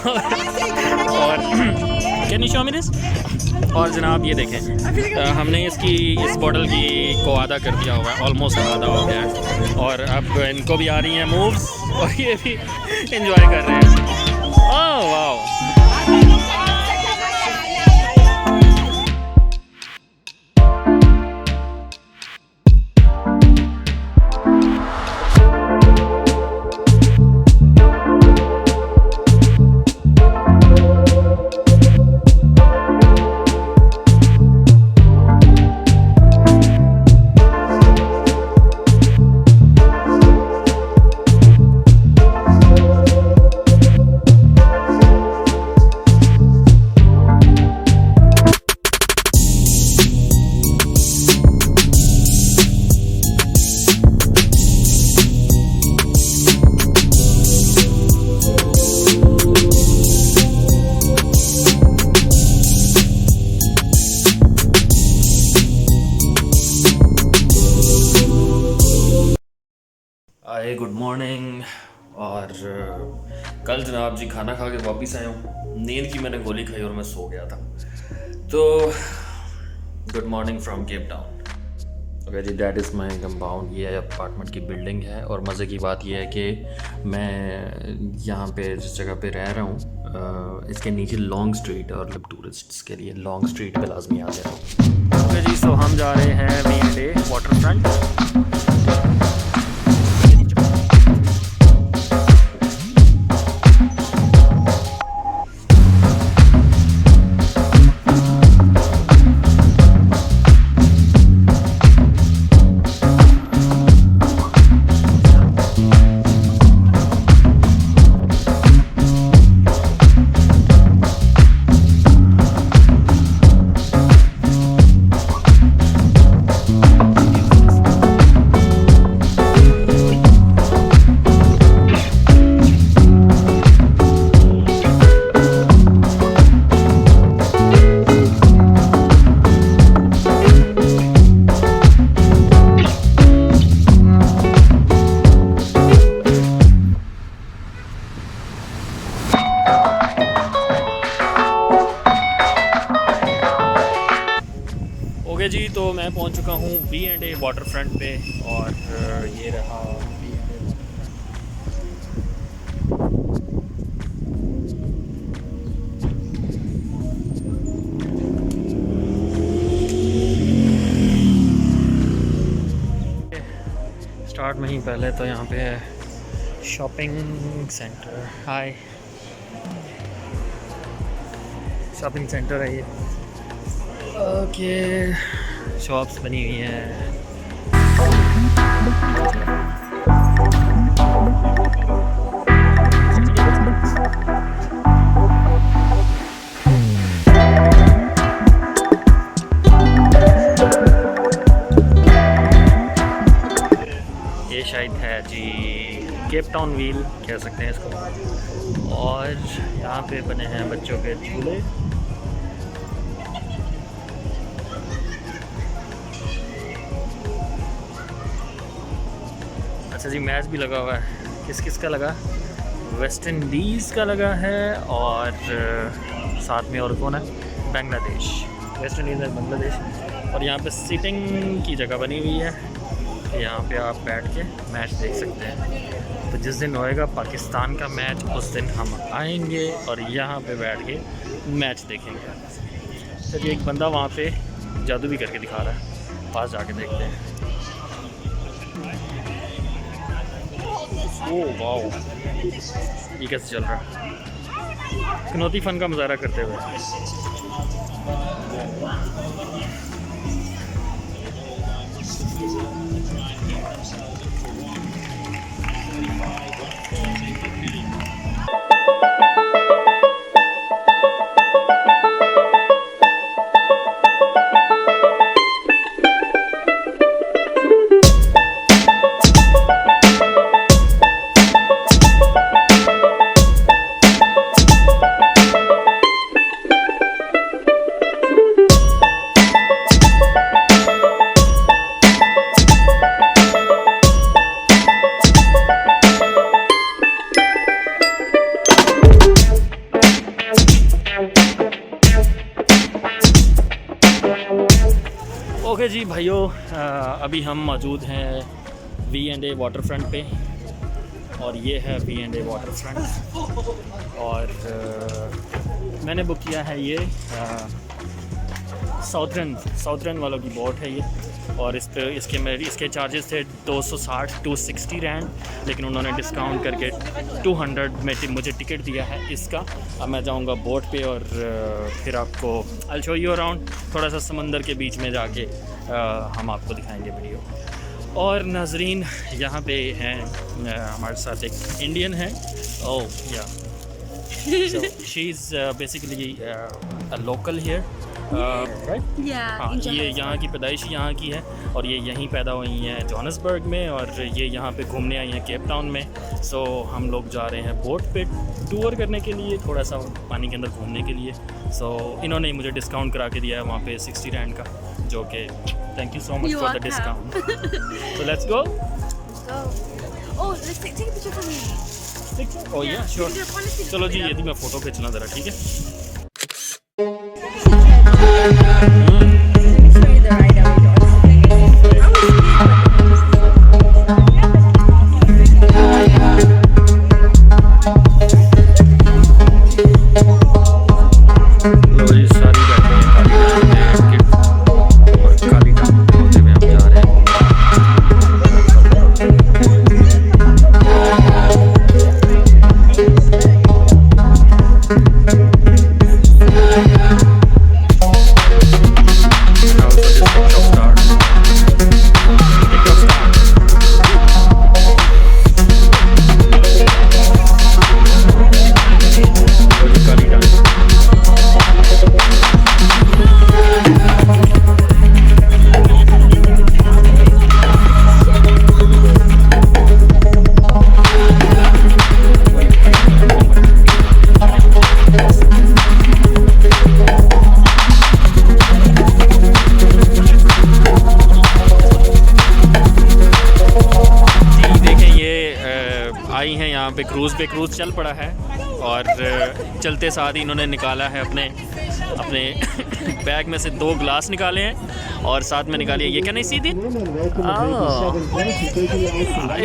और can you show me this. और जनाब ये देखें, हमने इस बॉटल की को आधा कर दिया हुआ है, ऑलमोस्ट आधा हो गया है। और अब इनको भी आ रही हैं मूव्स और ये भी एंजॉय कर रहे हैं। Oh wow. Hi good morning. और कल जनाब जी खाना खा के वापस आया हूँ। नींद की मैंने गोली खाई और मैं सो गया था। तो good morning from Cape Town. Okay जी, दैट इज़ माई कंपाउंड। ये अपार्टमेंट की बिल्डिंग है। और मज़े की बात यह है कि मैं यहाँ पे जिस जगह पे रह रहा हूँ इसके नीचे लॉन्ग स्ट्रीट और मतलब टूरिस्ट्स के लिए लॉन्ग स्ट्रीट पे लाजमी आ जाए। ओके जी, सो हम जा रहे हैं V&A वाटरफ्रंट। ओके जी, तो मैं पहुंच चुका हूँ V&A वाटरफ्रंट पे। और ये रहा V&A स्टार्ट में ही पहले तो यहाँ पे है शॉपिंग सेंटर। हाय, शॉपिंग सेंटर है ये। ओके, शॉप्स बनी हुई हैं। ये शायद है जी केप टाउन व्हील कह सकते हैं इसको। और यहाँ पे बने हैं बच्चों के झूले। अच्छा जी, मैच भी लगा हुआ है। किस किस का लगा? वेस्ट इंडीज़ का लगा है। और साथ में और कौन है? बांग्लादेश। वेस्ट इंडीज़ और बांग्लादेश। और यहाँ पे सीटिंग की जगह बनी हुई है, यहाँ पे आप बैठ के मैच देख सकते हैं। तो जिस दिन होएगा पाकिस्तान का मैच उस दिन हम आएंगे और यहाँ पे बैठ के मैच देखेंगे। तो एक बंदा वहाँ पे जादू भी करके दिखा रहा है, पास जाके देखते हैं। ओह वाओ, ये कैसे चल रहा है? कनौती फ़न का मुजाहरा करते हुए। जी भाइयों, अभी हम मौजूद हैं V&A वाटरफ्रंट पे और ये है V&A वाटरफ्रंट। और मैंने बुक किया है ये साउथर्न वालों की बोट है ये। और इसके चार्जेस थे 260 रैंड, लेकिन उन्होंने डिस्काउंट करके 200 में मुझे टिकट दिया है इसका। अब मैं जाऊंगा बोट पे और फिर आपको आई शो यू अराउंड, थोड़ा सा समंदर के बीच में जाके हम आपको दिखाएंगे वीडियो। और नाजरीन यहाँ पे हैं हमारे साथ एक इंडियन है। ओह या she is basically a local here, right? हाँ, ये यहाँ की पैदाइश यहाँ की है और ये यहीं पैदा हुई हैं जोहान्सबर्ग में, और ये यहाँ पे घूमने आई हैं केप टाउन में। सो हम लोग जा रहे हैं बोट पे टूर करने के लिए, थोड़ा सा पानी के अंदर घूमने के लिए। सो इन्होंने मुझे डिस्काउंट करा के दिया है वहाँ पे 60 रैंड का, जो कि thank you so much for the discount. So let's go. Oh, let's take a picture for me. ओह या श्योर। चलो जी, यदि मैं फ़ोटो खींचना ज़रा, ठीक है? Let me show you the ride out. लो जी, सारी बैठे हैं काली डाल होते हुए हम जा रहे हैं। आई हैं यहाँ पे क्रूज़ चल पड़ा है, और चलते साथ ही इन्होंने निकाला है अपने बैग में से 2 ग्लास निकाले हैं और साथ में निकाली है ये। Can I see this?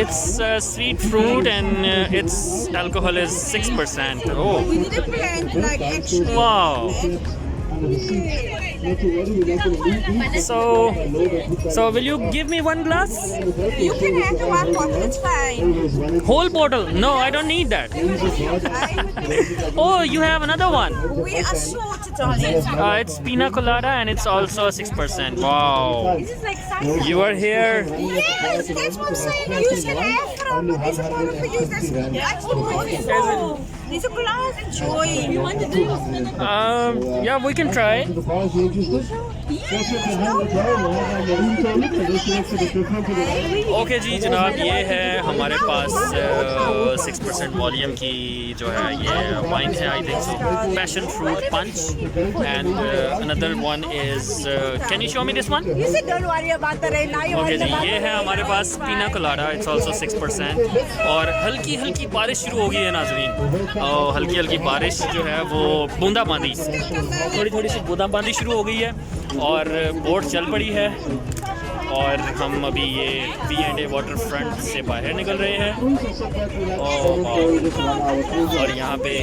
It's sweet fruit and it's alcohol is 6%। Oh wow. So will you give me 1 glass? You can have the 1 bottle, it's fine. Whole bottle? No, I don't need that. Oh, you have another one. We are short, darling. It's pina colada and it's also 6%. Wow. This is like cider. You are here. Yes, that's what I'm saying. You should have from. There's a bottle for you. That's actually beautiful. There's a glass. Enjoy. You want to do? Yeah, we can try. Okay जी जनाब, ये है हमारे पास 6% volume की जो है ये wine है, I think so, passion fruit punch. And another one is, can you show me this one? You said don't worry about the rain. Now you okay want जी, the ये है हमारे पास पीना कोलाडा, इट्स ऑल्सो 6%। और हल्की हल्की बारिश शुरू हो गई है नाजरीन, और हल्की हल्की बारिश जो है वो बूंदाबांदी, थोड़ी सी बूंदाबांदी शुरू हो गई है और बोट चल पड़ी है। और हम अभी ये V&A वाटरफ्रंट से बाहर निकल रहे हैं। और यहाँ पे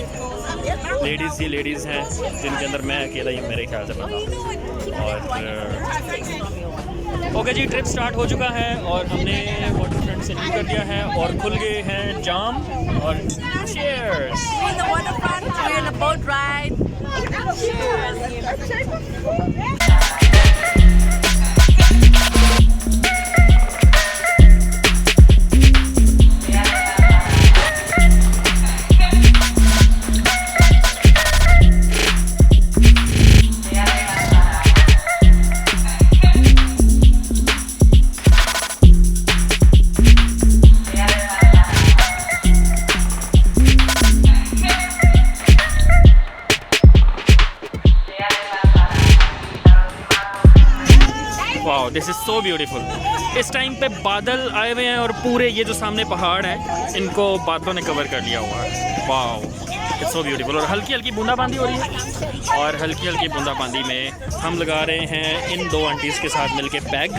लेडीज़ ही लेडीज़ हैं, जिनके अंदर मैं अकेला ही मेरे ख्याल से बता। और ओके जी, ट्रिप स्टार्ट हो चुका है और हमने वाटरफ्रंट से लीव कर दिया है और खुल गए हैं जाम। और cheers. We're in the waterfront. We're in a boat ride. Wow, this is so beautiful. इस टाइम पे बादल आए हुए हैं और पूरे ये जो सामने पहाड़ है इनको बादलों ने कवर कर लिया हुआ है। वाओ। It's so beautiful. और हल्की हल्की बूंदाबांदी हो रही है, और हल्की हल्की बूंदाबांदी में हम लगा रहे हैं इन दो आंटीज़ के साथ मिलके पैग।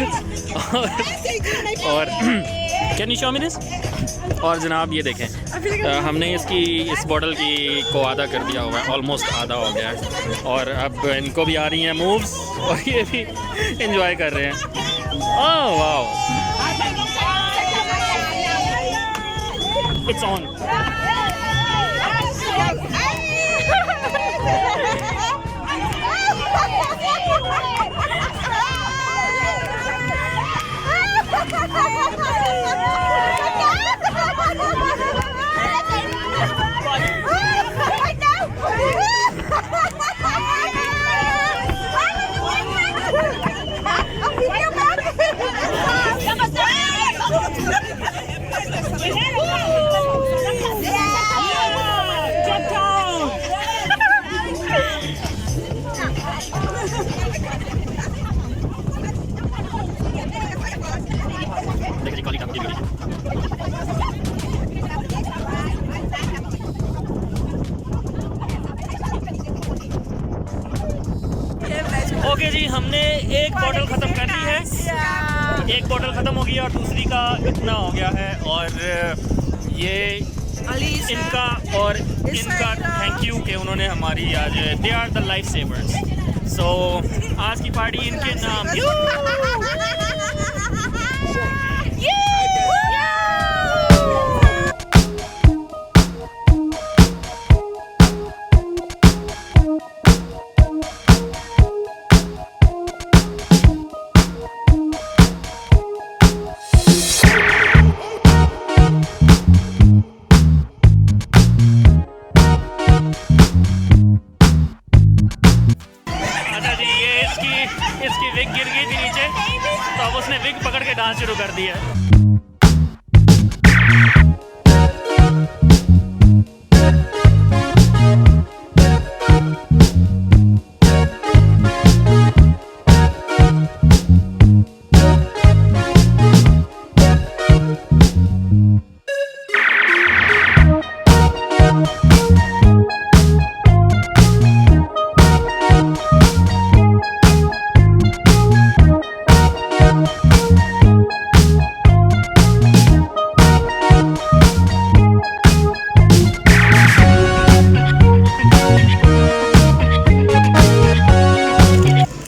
और can you show me this? और जनाब ये देखें, हमने इस बॉटल की को आधा कर दिया हुआ है, ऑलमोस्ट आधा हो गया है। और अब इनको भी आ रही हैं मूव्स, और ये भी इंजॉय कर रहे हैं। Oh wow, it's on. Okay जी, हमने एक बॉटल ख़त्म कर दी है। एक बॉटल ख़त्म हो गई और दूसरी का इतना हो गया है। और ये इनका और इनका थैंक यू कि उन्होंने हमारी आज, दे आर द लाइफ सेवर्स। सो आज की पार्टी इनके नाम। इसकी विग गिर गई थी नीचे, तो अब उसने विग पकड़ के डांस शुरू कर दिया।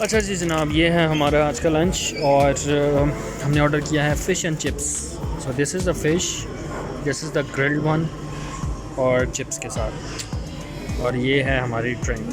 अच्छा जी जनाब, ये है हमारा आज का लंच, और हमने ऑर्डर किया है fish and chips. So this is the fish, this is the grilled one, और चिप्स के साथ। और ये है हमारी ड्रिंक।